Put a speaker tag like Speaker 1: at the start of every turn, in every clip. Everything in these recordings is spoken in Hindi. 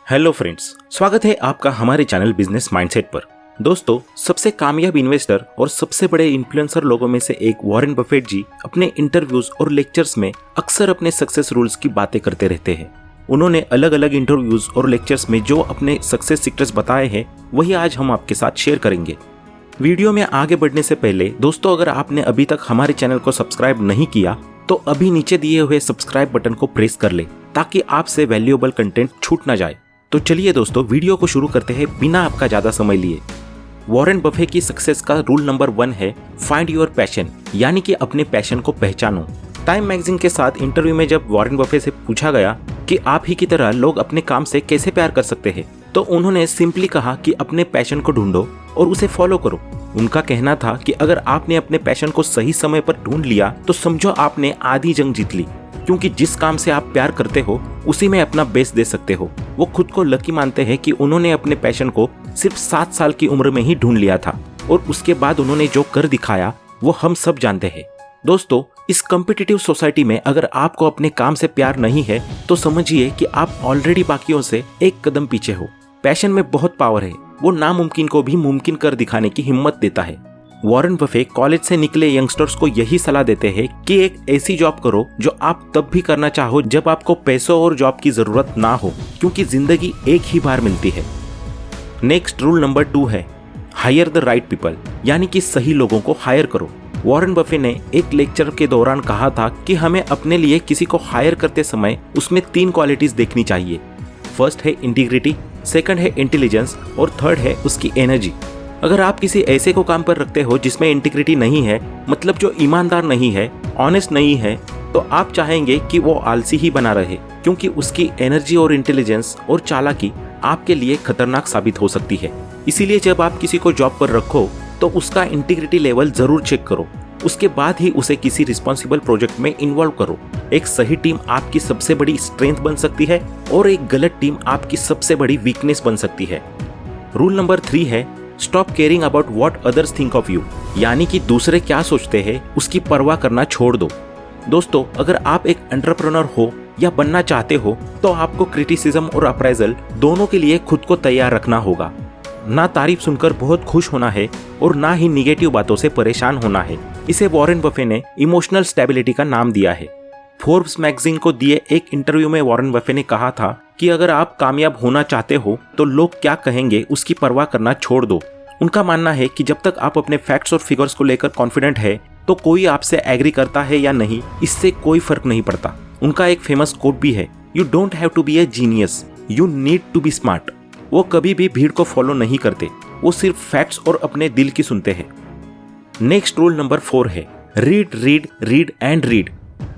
Speaker 1: हेलो फ्रेंड्स, स्वागत है आपका हमारे चैनल बिजनेस माइंडसेट पर। दोस्तों, सबसे कामयाब इन्वेस्टर और सबसे बड़े इन्फ्लुएंसर लोगों में से एक वॉरेन बफेट जी अपने इंटरव्यूज और लेक्चर्स में अक्सर अपने सक्सेस रूल्स की बातें करते रहते हैं। उन्होंने अलग अलग इंटरव्यूज और लेक्चर्स में जो अपने सक्सेस सीक्रेट्स बताए हैं वही आज हम आपके साथ शेयर करेंगे। वीडियो में आगे बढ़ने से पहले दोस्तों, अगर आपने अभी तक हमारे चैनल को सब्सक्राइब नहीं किया तो अभी नीचे दिए हुए सब्सक्राइब बटन को प्रेस कर ले ताकि आपसे वैल्यूएबल कंटेंट छूट ना जाए। तो चलिए दोस्तों, वीडियो को शुरू करते हैं बिना आपका ज्यादा समय लिए। वॉरेन बफे की सक्सेस का रूल नंबर 1 है फाइंड योर पैशन, यानी कि अपने पैशन को पहचानो। टाइम मैगजीन के साथ इंटरव्यू में जब वॉरेन बफे से पूछा गया कि आप ही की तरह लोग अपने काम से कैसे प्यार कर सकते हैं, तो उन्होंने सिंपली कहा कि अपने पैशन को ढूंढो और उसे फॉलो करो। उनका कहना था कि अगर आपने अपने पैशन को सही समय पर ढूंढ लिया तो समझो आपने आधी जंग जीत ली, क्योंकि जिस काम से आप प्यार करते हो उसी में अपना बेस्ट दे सकते हो। वो खुद को लकी मानते हैं कि उन्होंने अपने पैशन को सिर्फ 7 साल की उम्र में ही ढूंढ लिया था और उसके बाद उन्होंने जो कर दिखाया वो हम सब जानते हैं। दोस्तों, इस कॉम्पिटिटिव सोसाइटी में अगर आपको अपने काम से प्यार नहीं है तो समझिए कि आप ऑलरेडी बाकियों से एक कदम पीछे हो। पैशन में बहुत पावर है, वो नामुमकिन को भी मुमकिन कर दिखाने की हिम्मत देता है। वॉरेन बफे कॉलेज से निकले यंगस्टर्स को यही सलाह देते हैं कि एक ऐसी जॉब करो जो आप तब भी करना चाहो जब आपको पैसों और जॉब की जरूरत ना हो, क्योंकि जिंदगी एक ही बार मिलती है। नेक्स्ट रूल नंबर 2 है हायर द राइट पीपल, यानी कि सही लोगों को हायर करो। वॉरेन बफे ने एक लेक्चर के दौरान कहा था कि हमें अपने लिए किसी को हायर करते समय उसमें 3 क्वालिटीज देखनी चाहिए। फर्स्ट है इंटीग्रिटी, सेकंड है इंटेलिजेंस और थर्ड है उसकी एनर्जी। अगर आप किसी ऐसे को काम पर रखते हो जिसमें इंटीग्रिटी नहीं है, मतलब जो ईमानदार नहीं है, ऑनेस्ट नहीं है, तो आप चाहेंगे कि वो आलसी ही बना रहे, क्योंकि उसकी एनर्जी और इंटेलिजेंस और चालाकी आपके लिए खतरनाक साबित हो सकती है। इसीलिए जब आप किसी को जॉब पर रखो तो उसका इंटीग्रिटी लेवल जरूर चेक करो, उसके बाद ही उसे किसी रिस्पॉन्सिबल प्रोजेक्ट में इन्वॉल्व करो। एक सही टीम आपकी सबसे बड़ी स्ट्रेंथ बन सकती है और एक गलत टीम आपकी सबसे बड़ी वीकनेस बन सकती है। रूल नंबर 3 है stop caring about what others think of you, यानी कि दूसरे क्या सोचते हैं उसकी परवाह करना छोड़ दो। दोस्तों, अगर आप एक एंटरप्रेन्योर हो या बनना चाहते हो तो आपको क्रिटिसिज्म और अप्राइजल दोनों के लिए खुद को तैयार रखना होगा। ना तारीफ सुनकर बहुत खुश होना है और ना ही निगेटिव बातों से परेशान होना है। इसे वॉरेन बफे ने इमोशनल स्टेबिलिटी का नाम दिया है। फोर्ब्स मैगजीन को दिए एक इंटरव्यू में वॉरेन बफे ने कहा था कि अगर आप कामयाब होना चाहते हो तो लोग क्या कहेंगे उसकी परवाह करना छोड़ दो। उनका मानना है कि जब तक आप अपने फैक्ट्स और फिगर्स को लेकर कॉन्फिडेंट है तो कोई आपसे एग्री करता है या नहीं, इससे कोई फर्क नहीं पड़ता। उनका एक फेमस कोट भी है, you don't have to be a genius, you need to be smart. वो कभी भी भीड़ को फॉलो नहीं करते, वो सिर्फ फैक्ट्स और अपने दिल की सुनते हैं। नेक्स्ट रूल नंबर 4 है read read read and read.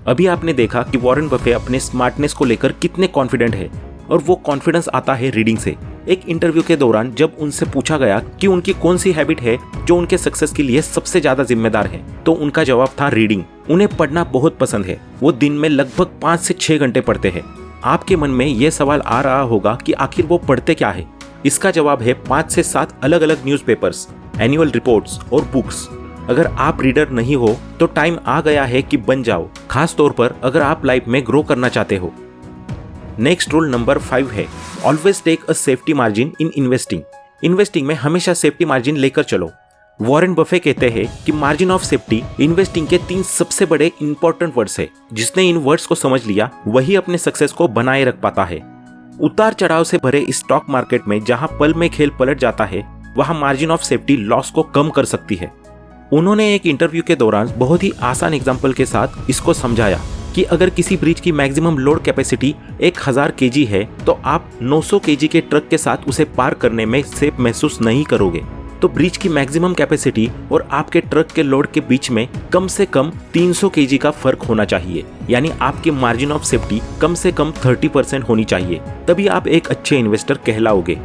Speaker 1: अभी आपने देखा कि वॉरेन बफे अपने स्मार्टनेस को लेकर कितने कॉन्फिडेंट है और वो कॉन्फिडेंस आता है रीडिंग से। एक इंटरव्यू के दौरान जब उनसे पूछा गया कि उनकी कौन सी हैबिट है जो उनके सक्सेस के लिए सबसे ज्यादा जिम्मेदार है, तो उनका जवाब था रीडिंग। उन्हें पढ़ना बहुत पसंद है, वो दिन में लगभग 5 से 6 घंटे पढ़ते हैं। आपके मन में ये सवाल आ रहा होगा कि आखिर वो पढ़ते क्या है। इसका जवाब है 5 से 7 अलग अलग न्यूज़पेपर्स, एनुअल रिपोर्ट्स और बुक्स। अगर आप रीडर नहीं हो तो टाइम आ गया है कि बन जाओ, खास तौर पर अगर आप लाइफ में ग्रो करना चाहते हो। नेक्स्ट रूल नंबर 5 है always take a safety margin in investing. Investing में हमेशा सेफ्टी मार्जिन लेकर चलो। वॉरेन बफे कहते हैं कि मार्जिन ऑफ सेफ्टी इन्वेस्टिंग के 3 सबसे बड़े इंपॉर्टेंट वर्ड्स है। जिसने इन वर्ड्स को समझ लिया वही अपने सक्सेस को बनाए रख पाता है। उतार चढ़ाव से भरे इस स्टॉक मार्केट में जहां पल में खेल पलट जाता है, वहां मार्जिन ऑफ सेफ्टी लॉस को कम कर सकती है। उन्होंने एक इंटरव्यू के दौरान बहुत ही आसान एग्जाम्पल के साथ इसको समझाया कि अगर किसी ब्रिज की मैक्सिमम लोड कैपेसिटी 1000 केजी है तो आप 900 केजी के ट्रक के साथ उसे पार करने में सेफ महसूस नहीं करोगे। तो ब्रिज की मैक्सिमम कैपेसिटी और आपके ट्रक के लोड के बीच में कम से कम 300 केजी का फर्क होना चाहिए, यानी आपकी मार्जिन ऑफ सेफ्टी कम से कम 30% होनी चाहिए, तभी आप एक अच्छे इन्वेस्टर कहलाओगे।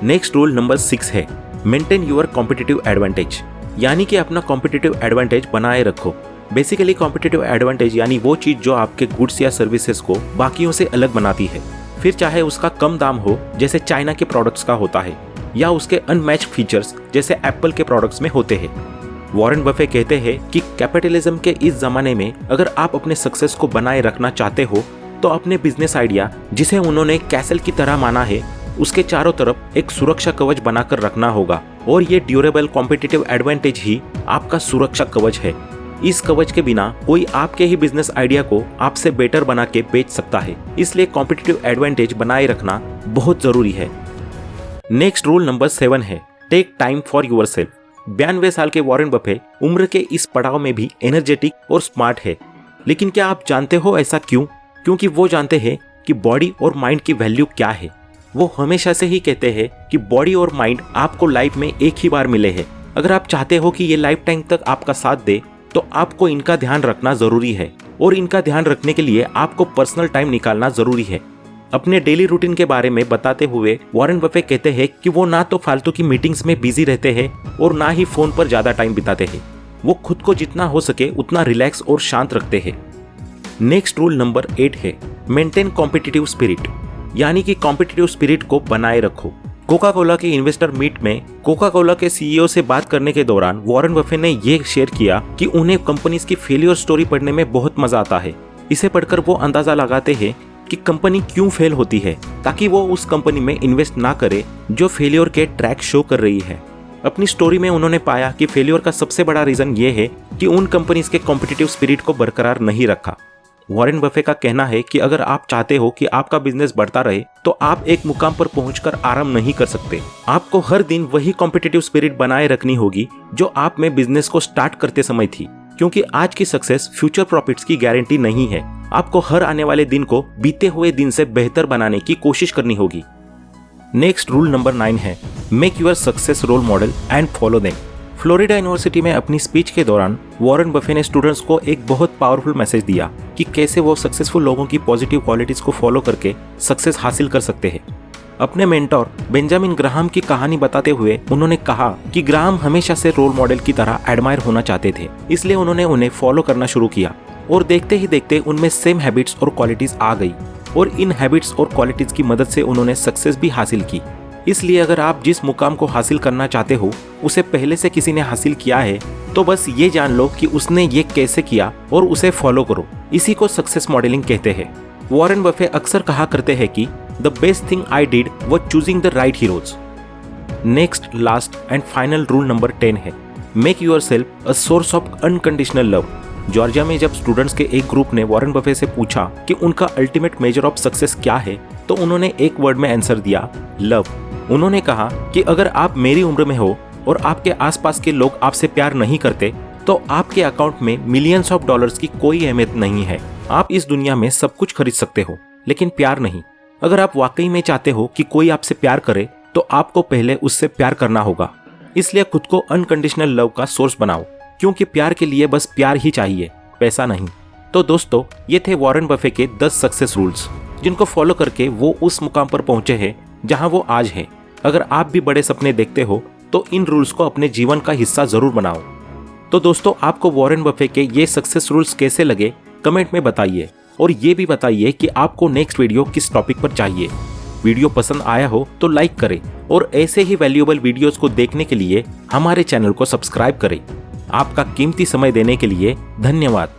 Speaker 1: नेक्स्ट रूल नंबर 6 है मेंटेन योर कॉम्पिटिटिव एडवांटेज, यानी कि अपना कॉम्पिटिटिव एडवांटेज बनाए रखो। बेसिकली कॉम्पिटिटिव एडवांटेज यानी वो चीज जो आपके गुड्स या सर्विसेज को बाकियों से अलग बनाती है, फिर चाहे उसका कम दाम हो जैसे चाइना के प्रोडक्ट्स का होता है, या उसके अनमैच्ड फीचर्स जैसे एप्पल के प्रोडक्ट्स में होते हैं। वॉरेन बफे कहते हैं कि कैपिटलिज्म के इस जमाने में अगर आप अपने सक्सेस को बनाए रखना चाहते हो तो अपने बिजनेस आइडिया जिसे उन्होंने कैसल की तरह माना है उसके चारों तरफ एक सुरक्षा कवच बनाकर रखना होगा और ये ड्यूरेबल कॉम्पिटिटिव एडवांटेज ही आपका सुरक्षा कवच है। इस कवच के बिना कोई आपके ही बिजनेस आइडिया को आपसे बेटर बना के बेच सकता है, इसलिए कॉम्पिटिटिव एडवांटेज बनाए रखना बहुत जरूरी है। नेक्स्ट रूल नंबर 7 है टेक टाइम फॉर योरसेल्फ। 92 साल के वॉरेन बफेट उम्र के इस पड़ाव में भी एनर्जेटिक और स्मार्ट है, लेकिन क्या आप जानते हो ऐसा क्यों? क्योंकि वो जानते हैं कि बॉडी और माइंड की वैल्यू क्या है। वो हमेशा से ही कहते हैं कि बॉडी और माइंड आपको लाइफ में एक ही बार मिले हैं। अगर आप चाहते हो कि ये लाइफ टाइम तक आपका साथ दे तो आपको इनका ध्यान रखना जरूरी है, और इनका ध्यान रखने के लिए आपको पर्सनल टाइम निकालना जरूरी है। अपने डेली रूटीन के बारे में बताते हुए वॉरेन बफेट कहते हैं कि वो ना तो फालतू की मीटिंग्स में बिजी रहते हैं और ना ही फोन पर ज्यादा टाइम बिताते हैं। वो खुद को जितना हो सके उतना रिलैक्स और शांत रखते हैं। नेक्स्ट रूल नंबर 8 है मेंटेन कॉम्पिटिटिव स्पिरिट, यानी कि कॉम्पिटिटिव स्पिरिट को बनाए रखो। कोका कोला के इन्वेस्टर मीट में कोका कोला के सीईओ से बात करने के दौरान वॉरेन बफेट ने यह शेयर किया कि उन्हें कंपनीज की फेलियर स्टोरी पढ़ने में बहुत मजा आता है। इसे पढ़कर वो अंदाजा लगाते हैं कि कंपनी क्यों फेल होती है, ताकि वो उस कंपनी में इन्वेस्ट ना करे जो फेलियर के ट्रैक शो कर रही है। अपनी स्टोरी में उन्होंने पाया कि फेलियर का सबसे बड़ा रीजन ये है कि उन कंपनीज के कॉम्पिटिटिव स्पिरिट को बरकरार नहीं रखा। वॉरेन बफेट का कहना है कि अगर आप चाहते हो कि आपका बिजनेस बढ़ता रहे तो आप एक मुकाम पर पहुंचकर आराम नहीं कर सकते। आपको हर दिन वही कॉम्पिटिटिव स्पिरिट बनाए रखनी होगी जो आप में बिजनेस को स्टार्ट करते समय थी, क्योंकि आज की सक्सेस फ्यूचर प्रॉफिट्स की गारंटी नहीं है। आपको हर आने वाले दिन को बीते हुए दिन से बेहतर बनाने की कोशिश करनी होगी। नेक्स्ट रूल नंबर 9 है make your success role model and follow them. Florida university में अपनी स्पीच के दौरान वॉरेन बफेट ने स्टूडेंट्स को एक बहुत पावरफुल मैसेज दिया कि कैसे वो सक्सेसफुल लोगों की पॉजिटिव क्वालिटीज को फॉलो करके सक्सेस हासिल कर सकते हैं। अपने मेंटोर बेंजामिन ग्राहम की कहानी बताते हुए उन्होंने कहा कि ग्राहम हमेशा से रोल मॉडल की तरह एडमायर होना चाहते थे, इसलिए उन्होंने उन्हें फॉलो करना शुरू किया और देखते ही देखते उनमें सेम हैबिट्स और क्वालिटीज आ गई और इन हैबिट्स और क्वालिटीज की मदद से उन्होंने सक्सेस भी हासिल की। इसलिए अगर आप जिस मुकाम को हासिल करना चाहते हो उसे पहले से किसी ने हासिल किया है तो बस ये जान लो कि उसने ये कैसे किया और उसे फॉलो करो। इसी को सक्सेस मॉडलिंग कहते हैं। वॉरेन बफेट अक्सर कहा करते हैं कि the best thing I did was choosing the right heroes. Next last and final rule number 10 है make yourself a source of unconditional love. Georgia में जब स्टूडेंट्स के एक ग्रुप ने वॉरेन बफेट से पूछा कि उनका अल्टीमेट मेजर ऑफ सक्सेस क्या है तो उन्होंने एक वर्ड में आंसर दिया, लव। उन्होंने कहा कि अगर आप मेरी उम्र में हो और आपके आसपास के लोग आपसे प्यार नहीं करते तो आपके अकाउंट में मिलियंस ऑफ डॉलर्स की कोई अहमियत नहीं है। आप इस दुनिया में सब कुछ खरीद सकते हो लेकिन प्यार नहीं। अगर आप वाकई में चाहते हो कि कोई आपसे प्यार करे तो आपको पहले उससे प्यार करना होगा। इसलिए खुद को अनकंडीशनल लव का सोर्स बनाओ, क्योंकि प्यार के लिए बस प्यार ही चाहिए, पैसा नहीं। तो दोस्तों, ये थे वॉरेन बफेट के 10 सक्सेस रूल्स जिनको फॉलो करके वो उस मुकाम पर पहुंचे हैं जहां वो आज है। अगर आप भी बड़े सपने देखते हो तो इन रूल्स को अपने जीवन का हिस्सा जरूर बनाओ। तो दोस्तों, आपको वॉरेन बफेट के ये सक्सेस रूल्स कैसे लगे कमेंट में बताइए, और ये भी बताइए कि आपको नेक्स्ट वीडियो किस टॉपिक पर चाहिए। वीडियो पसंद आया हो तो लाइक करें और ऐसे ही वैल्यूएबल वीडियोस को देखने के लिए हमारे चैनल को सब्सक्राइब करें। आपका कीमती समय देने के लिए धन्यवाद।